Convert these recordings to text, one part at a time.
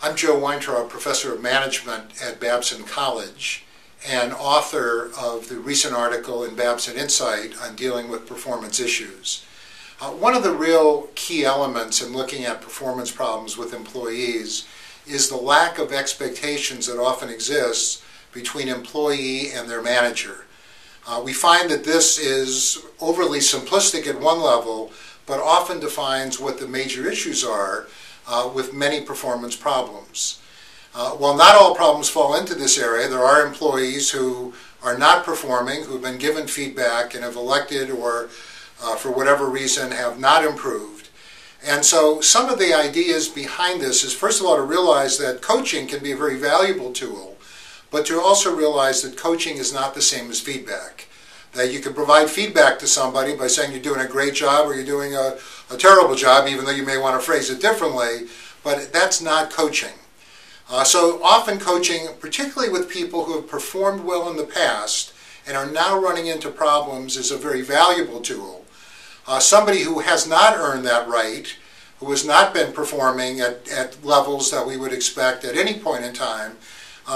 I'm Joe Weintraub, Professor of Management at Babson College and author of the recent article in Babson Insight on dealing with performance issues. One of the real key elements in looking at performance problems with employees is the lack of expectations that often exists between employee and their manager. We find that this is overly simplistic at one level, but often defines what the major issues are with many performance problems. While not all problems fall into this area, there are employees who are not performing, who have been given feedback and have elected or for whatever reason have not improved. And so some of the ideas behind this is, first of all, to realize that coaching can be a very valuable tool, but to also realize that coaching is not the same as feedback. That you can provide feedback to somebody by saying you're doing a great job or you're doing a terrible job, even though you may want to phrase it differently, but that's not coaching. So often coaching, particularly with people who have performed well in the past and are now running into problems, is a very valuable tool. Somebody who has not earned that right, who has not been performing at levels that we would expect at any point in time,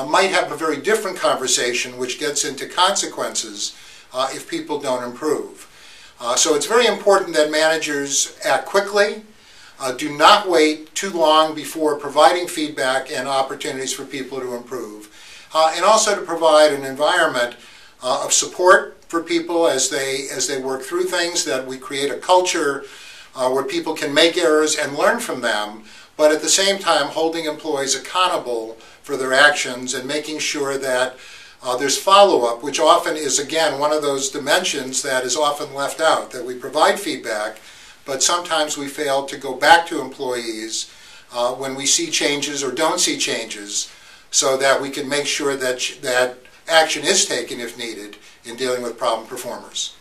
might have a very different conversation which gets into consequences if people don't improve. So it's very important that managers act quickly, do not wait too long before providing feedback and opportunities for people to improve, and also to provide an environment of support for people as they work through things, that we create a culture where people can make errors and learn from them, but at the same time holding employees accountable for their actions and making sure that there's follow-up, which often is, again, one of those dimensions that is often left out, that we provide feedback, but sometimes we fail to go back to employees when we see changes or don't see changes, so that we can make sure that action is taken if needed in dealing with problem performers.